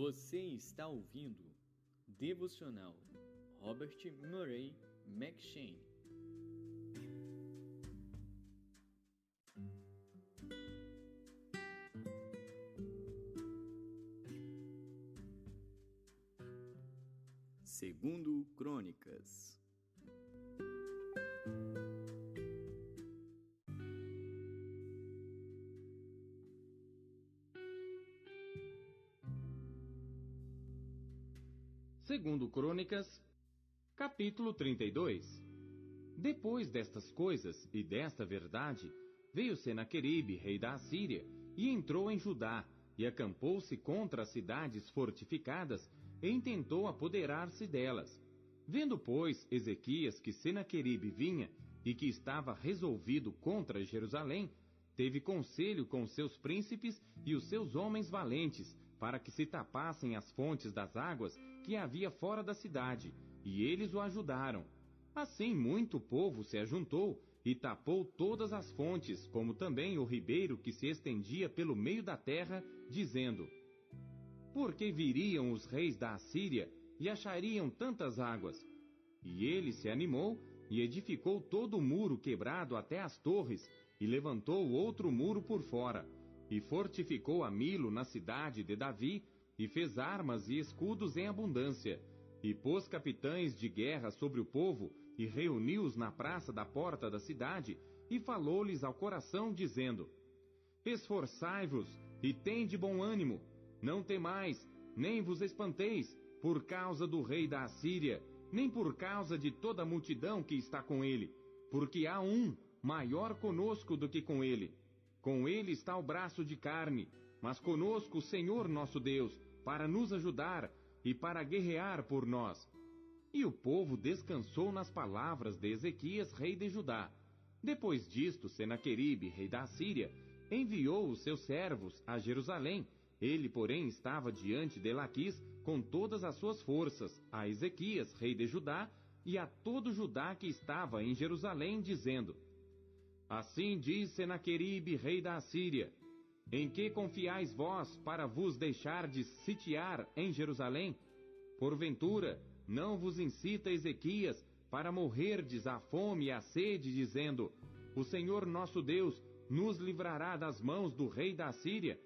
Você está ouvindo Devocional Robert Murray M'Cheyne. Segundo Crônicas. Segundo Crônicas, capítulo 32. Depois destas coisas e desta verdade, veio Senaqueribe, rei da Assíria, e entrou em Judá, e acampou-se contra as cidades fortificadas, e intentou apoderar-se delas. Vendo, pois, Ezequias que Senaqueribe vinha, e que estava resolvido contra Jerusalém, teve conselho com os seus príncipes e os seus homens valentes, para que se tapassem as fontes das águas que havia fora da cidade, e eles o ajudaram. Assim muito povo se ajuntou, e tapou todas as fontes, como também o ribeiro que se estendia pelo meio da terra, dizendo: Por que viriam os reis da Assíria, e achariam tantas águas? E ele se animou, e edificou todo o muro quebrado até as torres, e levantou outro muro por fora, e fortificou a Milo na cidade de Davi, e fez armas e escudos em abundância, e pôs capitães de guerra sobre o povo, e reuniu-os na praça da porta da cidade, e falou-lhes ao coração, dizendo: Esforçai-vos, e tende bom ânimo, não temais, nem vos espanteis, por causa do rei da Assíria, nem por causa de toda a multidão que está com ele, porque há um maior conosco do que com ele. Com ele está o braço de carne, mas conosco o Senhor nosso Deus, para nos ajudar e para guerrear por nós. E o povo descansou nas palavras de Ezequias, rei de Judá. Depois disto, Senaqueribe, rei da Assíria, enviou os seus servos a Jerusalém. Ele, porém, estava diante de Laquis com todas as suas forças, a Ezequias, rei de Judá, e a todo Judá que estava em Jerusalém, dizendo: Assim diz Senaqueribe, rei da Assíria: Em que confiais vós para vos deixardes sitiar em Jerusalém? Porventura, não vos incita Ezequias para morrerdes à fome e à sede, dizendo: O Senhor nosso Deus nos livrará das mãos do rei da Assíria?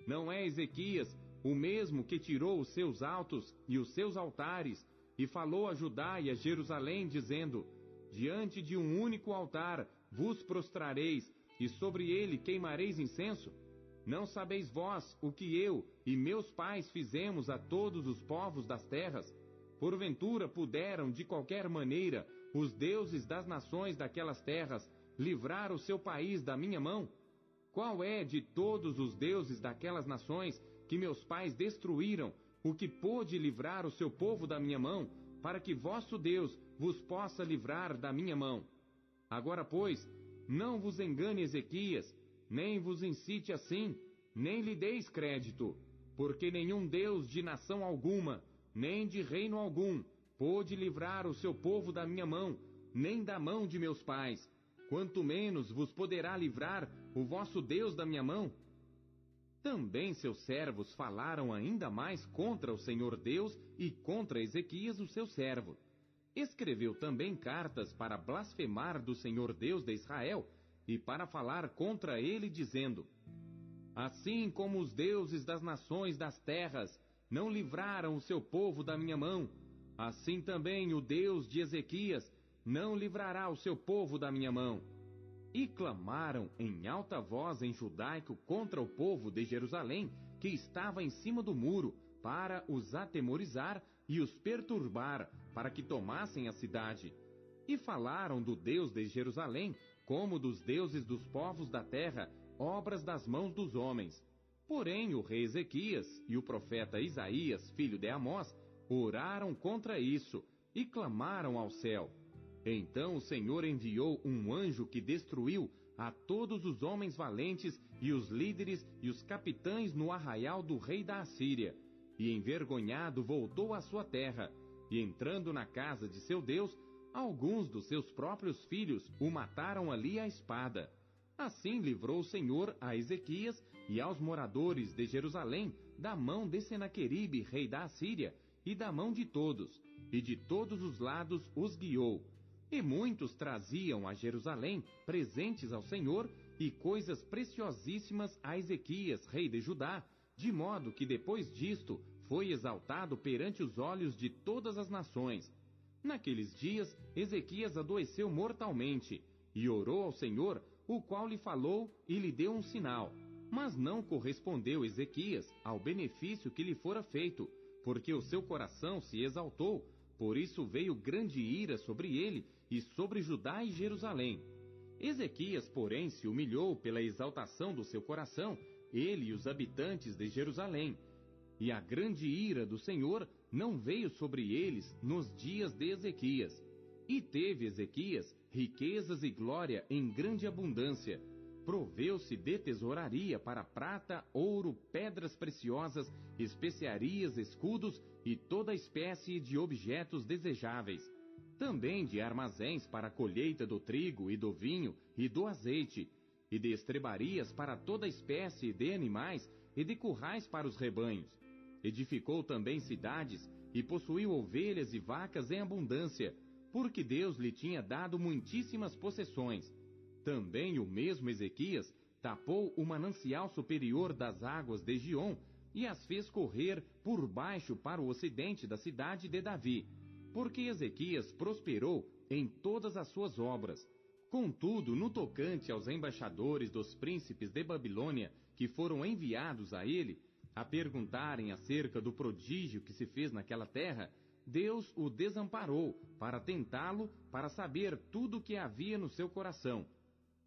Não é Ezequias o mesmo que tirou os seus altos e os seus altares, e falou a Judá e a Jerusalém, dizendo: Diante de um único altar vos prostrareis, e sobre ele queimareis incenso? Não sabeis vós o que eu e meus pais fizemos a todos os povos das terras? Porventura puderam, de qualquer maneira, os deuses das nações daquelas terras livrar o seu país da minha mão? Qual é de todos os deuses daquelas nações que meus pais destruíram, o que pôde livrar o seu povo da minha mão, para que vosso Deus vos possa livrar da minha mão? Agora, pois, não vos engane Ezequias, nem vos incite assim, nem lhe deis crédito, porque nenhum Deus de nação alguma, nem de reino algum, pôde livrar o seu povo da minha mão, nem da mão de meus pais. Quanto menos vos poderá livrar o vosso Deus da minha mão? Também seus servos falaram ainda mais contra o Senhor Deus e contra Ezequias, o seu servo. Escreveu também cartas para blasfemar do Senhor Deus de Israel e para falar contra ele, dizendo: Assim como os deuses das nações das terras não livraram o seu povo da minha mão, assim também o Deus de Ezequias não livrará o seu povo da minha mão. E clamaram em alta voz em judaico contra o povo de Jerusalém, que estava em cima do muro, para os atemorizar e os perturbar, para que tomassem a cidade. E falaram do Deus de Jerusalém, como dos deuses dos povos da terra, obras das mãos dos homens. Porém o rei Ezequias e o profeta Isaías, filho de Amós, oraram contra isso, e clamaram ao céu. Então o Senhor enviou um anjo que destruiu a todos os homens valentes e os líderes e os capitães no arraial do rei da Assíria, e envergonhado voltou à sua terra, e entrando na casa de seu Deus, alguns dos seus próprios filhos o mataram ali à espada. Assim livrou o Senhor a Ezequias e aos moradores de Jerusalém da mão de Senaqueribe, rei da Assíria, e da mão de todos, e de todos os lados os guiou. E muitos traziam a Jerusalém presentes ao Senhor e coisas preciosíssimas a Ezequias, rei de Judá, de modo que depois disto foi exaltado perante os olhos de todas as nações. Naqueles dias, Ezequias adoeceu mortalmente, e orou ao Senhor, o qual lhe falou e lhe deu um sinal. Mas não correspondeu Ezequias ao benefício que lhe fora feito, porque o seu coração se exaltou, por isso veio grande ira sobre ele e sobre Judá e Jerusalém. Ezequias, porém, se humilhou pela exaltação do seu coração, ele e os habitantes de Jerusalém. E a grande ira do Senhor não veio sobre eles nos dias de Ezequias. E teve Ezequias riquezas e glória em grande abundância. Proveu-se de tesouraria para prata, ouro, pedras preciosas, especiarias, escudos e toda espécie de objetos desejáveis. Também de armazéns para a colheita do trigo e do vinho e do azeite, e de estrebarias para toda espécie de animais e de currais para os rebanhos. Edificou também cidades e possuiu ovelhas e vacas em abundância, porque Deus lhe tinha dado muitíssimas possessões. Também o mesmo Ezequias tapou o manancial superior das águas de Giom e as fez correr por baixo para o ocidente da cidade de Davi, porque Ezequias prosperou em todas as suas obras. Contudo, no tocante aos embaixadores dos príncipes de Babilônia que foram enviados a ele, a perguntarem acerca do prodígio que se fez naquela terra, Deus o desamparou para tentá-lo, para saber tudo o que havia no seu coração.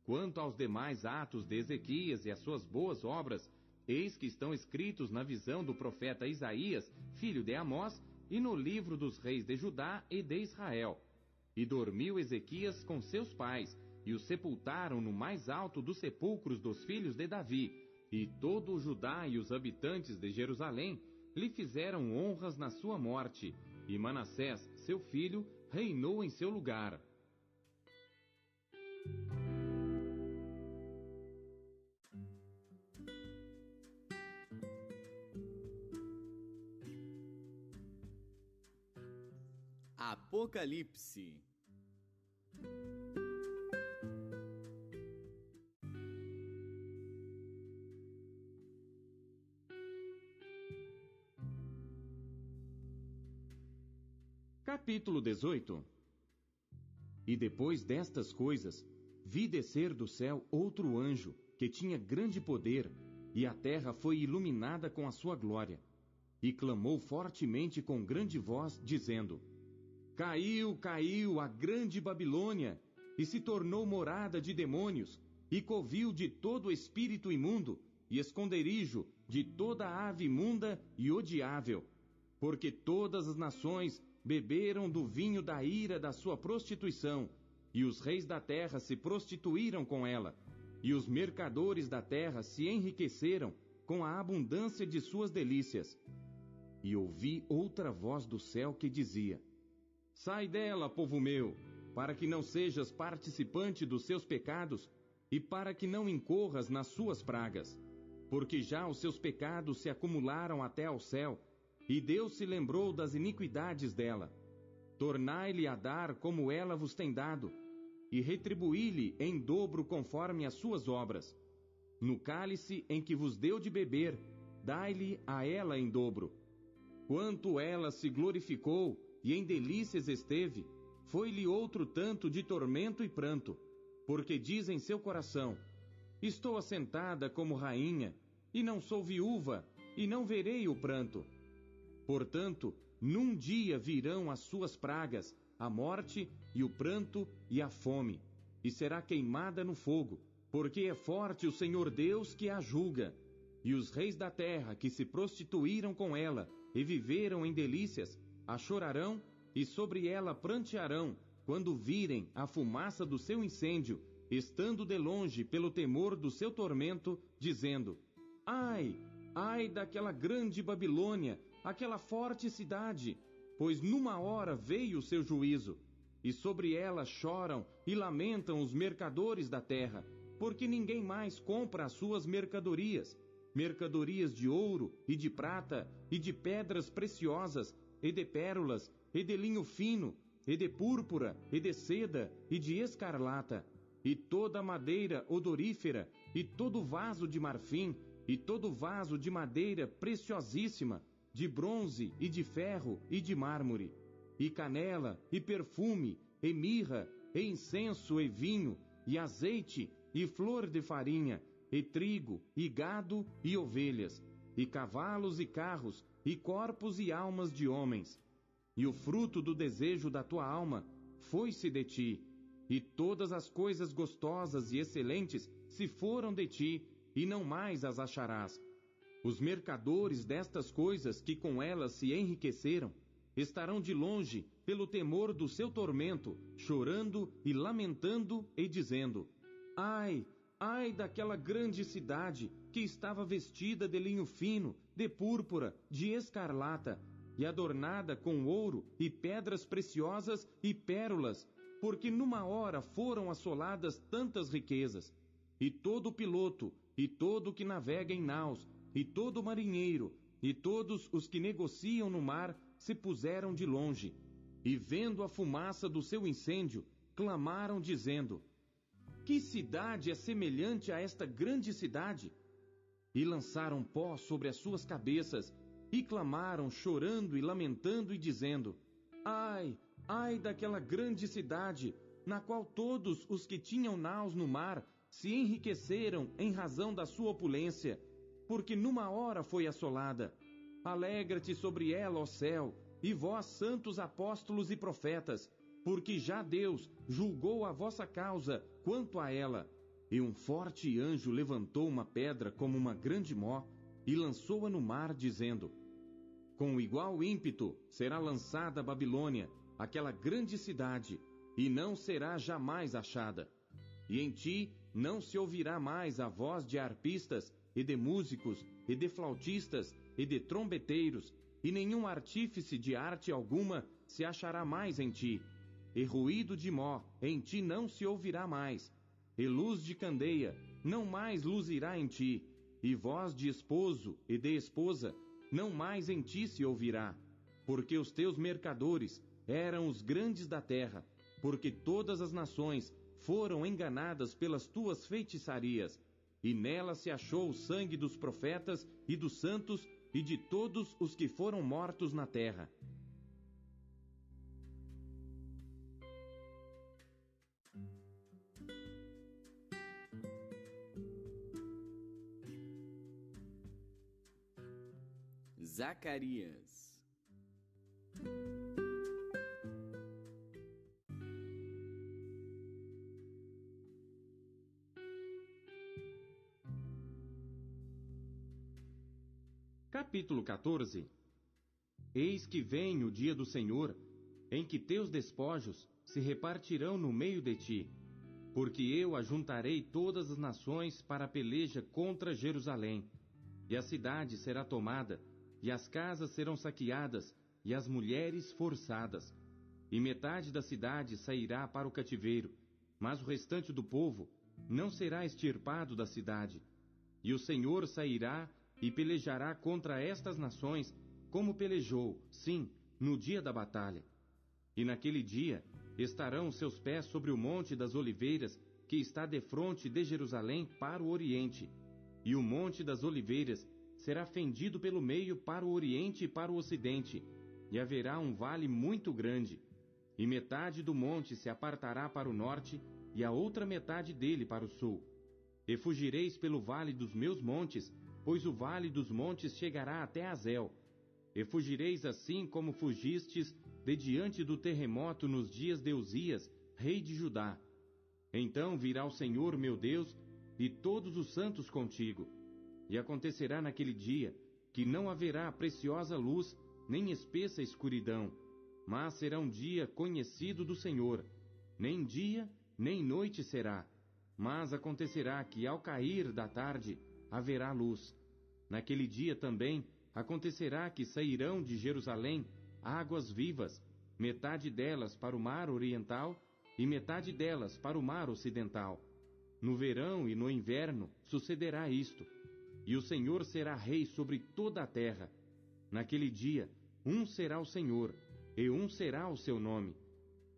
Quanto aos demais atos de Ezequias e as suas boas obras, eis que estão escritos na visão do profeta Isaías, filho de Amós, e no livro dos reis de Judá e de Israel. E dormiu Ezequias com seus pais, e o sepultaram no mais alto dos sepulcros dos filhos de Davi, e todo o Judá e os habitantes de Jerusalém lhe fizeram honras na sua morte, e Manassés, seu filho, reinou em seu lugar. Apocalipse. Capítulo 18. E depois destas coisas, vi descer do céu outro anjo, que tinha grande poder, e a terra foi iluminada com a sua glória. E clamou fortemente com grande voz, dizendo: Caiu, caiu a grande Babilônia, e se tornou morada de demônios, e covil de todo espírito imundo, e esconderijo de toda ave imunda e odiável. Porque todas as nações beberam do vinho da ira da sua prostituição, e os reis da terra se prostituíram com ela, e os mercadores da terra se enriqueceram com a abundância de suas delícias. E ouvi outra voz do céu que dizia: Sai dela, povo meu, para que não sejas participante dos seus pecados, e para que não incorras nas suas pragas. Porque já os seus pecados se acumularam até ao céu, e Deus se lembrou das iniquidades dela. Tornai-lhe a dar como ela vos tem dado, e retribuí-lhe em dobro conforme as suas obras. No cálice em que vos deu de beber, dai-lhe a ela em dobro. Quanto ela se glorificou e em delícias esteve, foi-lhe outro tanto de tormento e pranto, porque diz em seu coração: Estou assentada como rainha, e não sou viúva, e não verei o pranto. Portanto, num dia virão as suas pragas, a morte e o pranto e a fome, e será queimada no fogo, porque é forte o Senhor Deus que a julga. E os reis da terra que se prostituíram com ela e viveram em delícias, a chorarão e sobre ela prantearão, quando virem a fumaça do seu incêndio, estando de longe pelo temor do seu tormento, dizendo: Ai, ai daquela grande Babilônia, aquela forte cidade, pois numa hora veio o seu juízo, e sobre ela choram e lamentam os mercadores da terra, porque ninguém mais compra as suas mercadorias, mercadorias de ouro e de prata, e de pedras preciosas, e de pérolas, e de linho fino, e de púrpura, e de seda, e de escarlata, e toda a madeira odorífera, e todo vaso de marfim, e todo vaso de madeira preciosíssima, de bronze, e de ferro, e de mármore, e canela, e perfume, e mirra, e incenso, e vinho, e azeite, e flor de farinha, e trigo, e gado, e ovelhas, e cavalos e carros, e corpos e almas de homens. E o fruto do desejo da tua alma foi-se de ti, e todas as coisas gostosas e excelentes se foram de ti, e não mais as acharás. Os mercadores destas coisas que com elas se enriqueceram, estarão de longe pelo temor do seu tormento, chorando e lamentando e dizendo: ai, ai daquela grande cidade que estava vestida de linho fino, de púrpura, de escarlata, e adornada com ouro e pedras preciosas e pérolas, porque numa hora foram assoladas tantas riquezas. E todo piloto, e todo que navega em naus, e todo marinheiro, e todos os que negociam no mar se puseram de longe, e vendo a fumaça do seu incêndio, clamaram dizendo: que cidade é semelhante a esta grande cidade? E lançaram pó sobre as suas cabeças, e clamaram, chorando e lamentando, e dizendo: ai, ai daquela grande cidade, na qual todos os que tinham naus no mar se enriqueceram em razão da sua opulência, porque numa hora foi assolada. Alegra-te sobre ela, ó céu, e vós, santos apóstolos e profetas, porque já Deus julgou a vossa causa quanto a ela. E um forte anjo levantou uma pedra como uma grande mó, e lançou-a no mar, dizendo: com igual ímpeto será lançada a Babilônia, aquela grande cidade, e não será jamais achada. E em ti não se ouvirá mais a voz de arpistas, e de músicos, e de flautistas, e de trombeteiros, e nenhum artífice de arte alguma se achará mais em ti. E ruído de mó em ti não se ouvirá mais, e luz de candeia não mais luzirá em ti, e voz de esposo e de esposa não mais em ti se ouvirá, porque os teus mercadores eram os grandes da terra, porque todas as nações foram enganadas pelas tuas feitiçarias, e nela se achou o sangue dos profetas e dos santos e de todos os que foram mortos na terra. Zacarias. Capítulo 14. Eis que vem o dia do Senhor, em que teus despojos se repartirão no meio de ti, porque eu ajuntarei todas as nações para a peleja contra Jerusalém, e a cidade será tomada, e as casas serão saqueadas, e as mulheres forçadas. E metade da cidade sairá para o cativeiro, mas o restante do povo não será extirpado da cidade. E o Senhor sairá e pelejará contra estas nações, como pelejou, sim, no dia da batalha. E naquele dia estarão os seus pés sobre o monte das oliveiras, que está defronte de Jerusalém para o oriente. E o monte das oliveiras será fendido pelo meio para o oriente e para o ocidente, e haverá um vale muito grande. E metade do monte se apartará para o norte, e a outra metade dele para o sul. E fugireis pelo vale dos meus montes, pois o vale dos montes chegará até Azel. E fugireis assim como fugistes de diante do terremoto nos dias de Uzias, rei de Judá. Então virá o Senhor meu Deus, e todos os santos contigo. E acontecerá naquele dia, que não haverá preciosa luz, nem espessa escuridão, mas será um dia conhecido do Senhor. Nem dia, nem noite será, mas acontecerá que ao cair da tarde haverá luz. Naquele dia também acontecerá que sairão de Jerusalém águas vivas, metade delas para o mar oriental e metade delas para o mar ocidental. No verão e no inverno sucederá isto, e o Senhor será rei sobre toda a terra. Naquele dia, um será o Senhor, e um será o seu nome.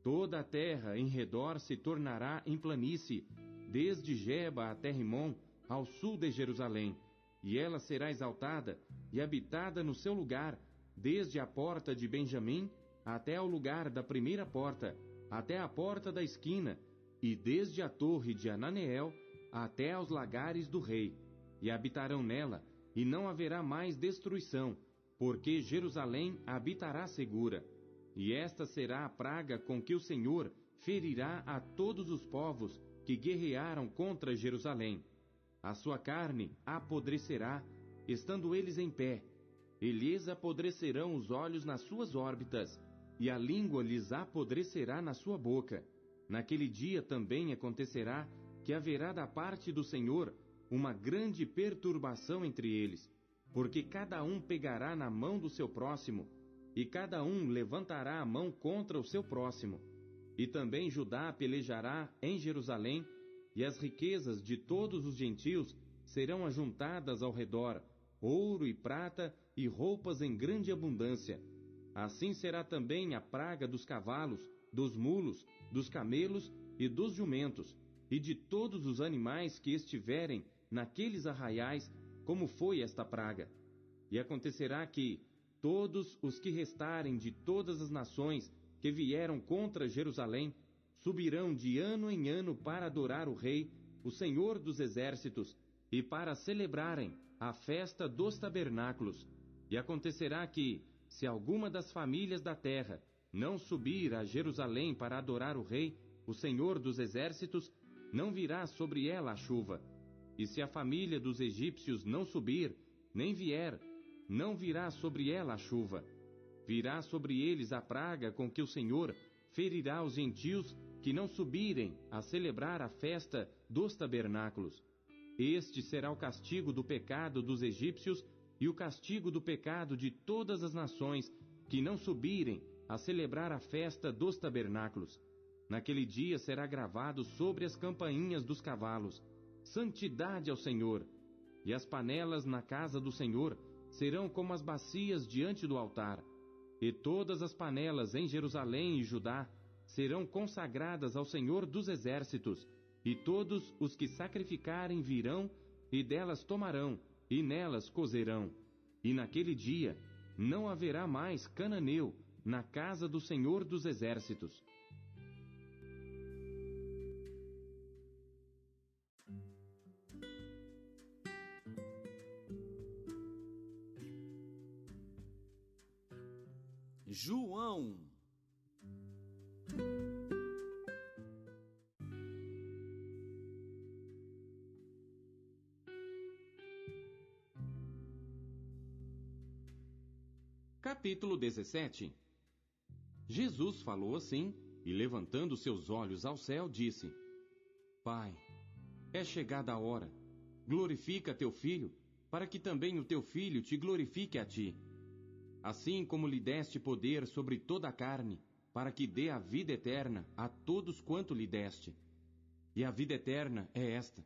Toda a terra em redor se tornará em planície, desde Geba até Rimon, ao sul de Jerusalém, e ela será exaltada e habitada no seu lugar, desde a porta de Benjamim até ao lugar da primeira porta, até a porta da esquina, e desde a torre de Ananeel até aos lagares do rei. E habitarão nela, e não haverá mais destruição, porque Jerusalém habitará segura. E esta será a praga com que o Senhor ferirá a todos os povos que guerrearam contra Jerusalém. A sua carne apodrecerá, estando eles em pé, e lhes apodrecerão os olhos nas suas órbitas, e a língua lhes apodrecerá na sua boca. Naquele dia também acontecerá que haverá da parte do Senhor uma grande perturbação entre eles, porque cada um pegará na mão do seu próximo, e cada um levantará a mão contra o seu próximo. E também Judá pelejará em Jerusalém, e as riquezas de todos os gentios serão ajuntadas ao redor, ouro e prata e roupas em grande abundância. Assim será também a praga dos cavalos, dos mulos, dos camelos e dos jumentos, e de todos os animais que estiverem naqueles arraiais, como foi esta praga. E acontecerá que todos os que restarem de todas as nações que vieram contra Jerusalém subirão de ano em ano para adorar o Rei, o Senhor dos Exércitos, e para celebrarem a festa dos tabernáculos. E acontecerá que, se alguma das famílias da terra não subir a Jerusalém para adorar o Rei, o Senhor dos Exércitos, não virá sobre ela a chuva. E se a família dos egípcios não subir, nem vier, não virá sobre ela a chuva. Virá sobre eles a praga com que o Senhor ferirá os gentios que não subirem a celebrar a festa dos tabernáculos. Este será o castigo do pecado dos egípcios e o castigo do pecado de todas as nações que não subirem a celebrar a festa dos tabernáculos. Naquele dia será gravado sobre as campainhas dos cavalos: Santidade ao Senhor. E as panelas na casa do Senhor serão como as bacias diante do altar. E todas as panelas em Jerusalém e Judá serão consagradas ao Senhor dos Exércitos, e todos os que sacrificarem virão, e delas tomarão, e nelas cozerão. E naquele dia não haverá mais cananeu na casa do Senhor dos Exércitos. João. Capítulo 17. Jesus falou assim, e levantando seus olhos ao céu, disse: Pai, é chegada a hora. Glorifica teu Filho, para que também o teu Filho te glorifique a ti. Assim como lhe deste poder sobre toda a carne, para que dê a vida eterna a todos quanto lhe deste. E a vida eterna é esta: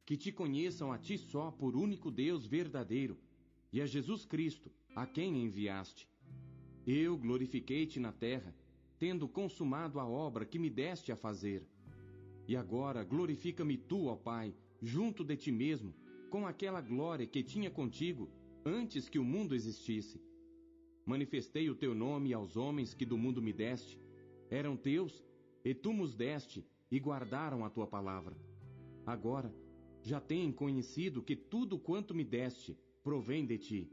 que te conheçam a ti só por único Deus verdadeiro, e a Jesus Cristo, a quem enviaste. Eu glorifiquei-te na terra, tendo consumado a obra que me deste a fazer. E agora glorifica-me tu, ó Pai, junto de ti mesmo, com aquela glória que tinha contigo antes que o mundo existisse. Manifestei o teu nome aos homens que do mundo me deste. Eram teus, e tu nos deste, e guardaram a tua palavra. Agora já têm conhecido que tudo quanto me deste provém de ti.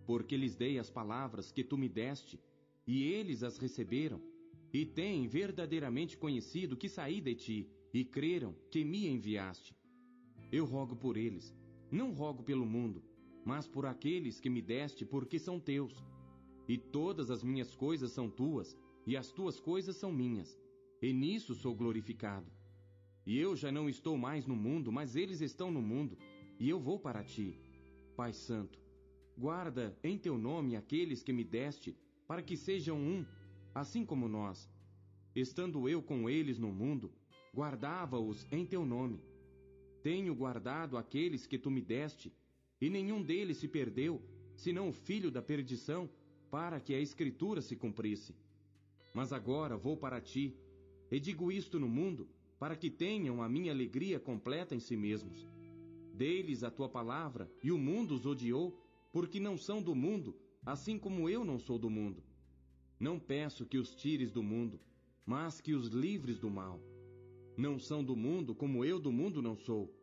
Porque lhes dei as palavras que tu me deste, e eles as receberam, e têm verdadeiramente conhecido que saí de ti, e creram que me enviaste. Eu rogo por eles, não rogo pelo mundo, mas por aqueles que me deste, porque são teus. E todas as minhas coisas são tuas, e as tuas coisas são minhas, e nisso sou glorificado. E eu já não estou mais no mundo, mas eles estão no mundo, e eu vou para ti. Pai Santo, guarda em teu nome aqueles que me deste, para que sejam um, assim como nós. Estando eu com eles no mundo, guardava-os em teu nome. Tenho guardado aqueles que tu me deste, e nenhum deles se perdeu, senão o filho da perdição, para que a Escritura se cumprisse. Mas agora vou para ti, e digo isto no mundo, para que tenham a minha alegria completa em si mesmos. Dei-lhes a tua palavra, e o mundo os odiou, porque não são do mundo, assim como eu não sou do mundo. Não peço que os tires do mundo, mas que os livres do mal. Não são do mundo, como eu do mundo não sou.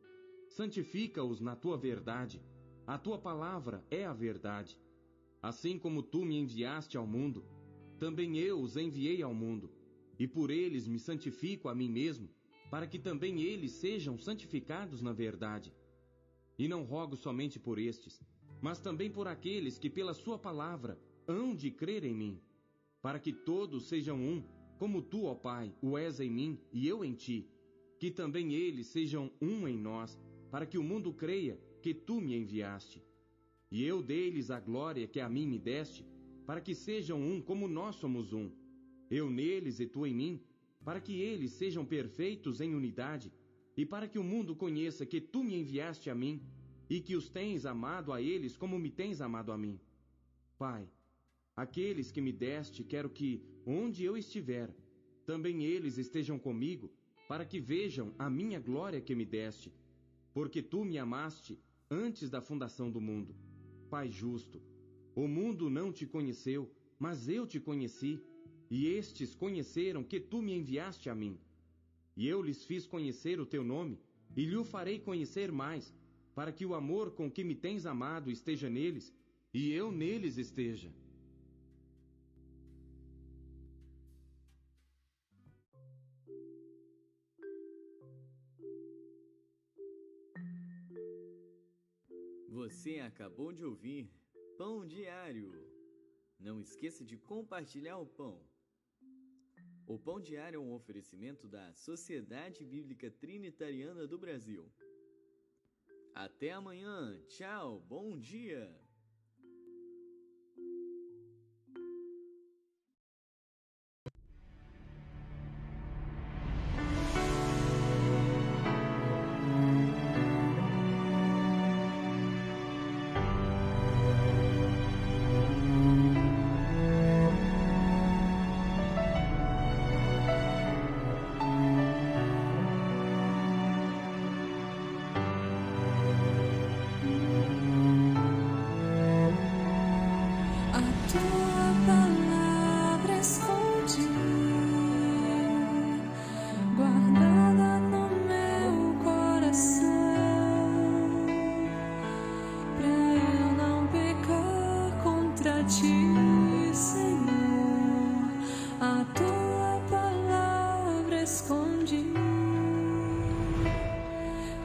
Santifica-os na tua verdade. A tua palavra é a verdade. Assim como tu me enviaste ao mundo, também eu os enviei ao mundo, e por eles me santifico a mim mesmo, para que também eles sejam santificados na verdade. E não rogo somente por estes, mas também por aqueles que pela sua palavra hão de crer em mim, para que todos sejam um, como tu, ó Pai, o és em mim e eu em ti, que também eles sejam um em nós, para que o mundo creia que tu me enviaste. E eu dei-lhes a glória que a mim me deste, para que sejam um como nós somos um, eu neles e tu em mim, para que eles sejam perfeitos em unidade, e para que o mundo conheça que tu me enviaste a mim, e que os tens amado a eles como me tens amado a mim. Pai, aqueles que me deste, quero que, onde eu estiver, também eles estejam comigo, para que vejam a minha glória que me deste, porque tu me amaste antes da fundação do mundo. Pai justo, o mundo não te conheceu, mas eu te conheci, e estes conheceram que tu me enviaste a mim. E eu lhes fiz conhecer o teu nome, e lhe o farei conhecer mais, para que o amor com que me tens amado esteja neles, e eu neles esteja. Você acabou de ouvir Pão Diário. Não esqueça de compartilhar o pão. O Pão Diário é um oferecimento da Sociedade Bíblica Trinitariana do Brasil. Até amanhã. Tchau. Bom dia.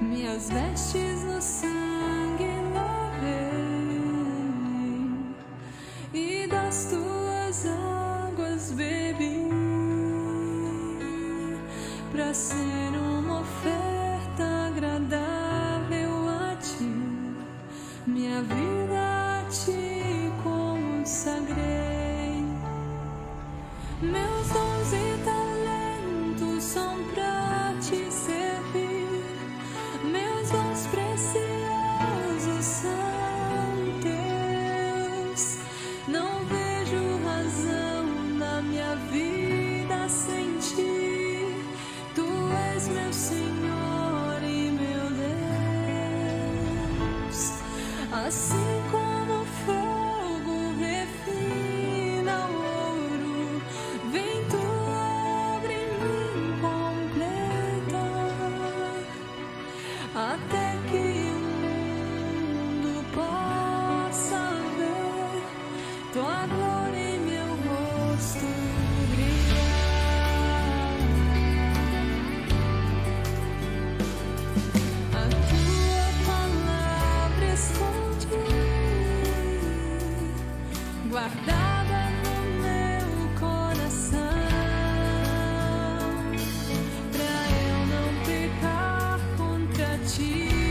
Minhas vestes no sangue lavei, e das tuas águas bebi, pra ser uma oferta agradável a ti, minha vida a ti consagrei. Meus dons e talentos são pra te servir, meus dons preciosos são teus. Não vejo razão na minha vida sem ti. Tu és meu Senhor e meu Deus. Assim como o fogo refina o ouro, vem tua obra em mim completa, até que o mundo possa ver tua glória em meu rosto brilhar. A tua palavra escondi, guardada no meu coração, pra eu não pecar contra ti.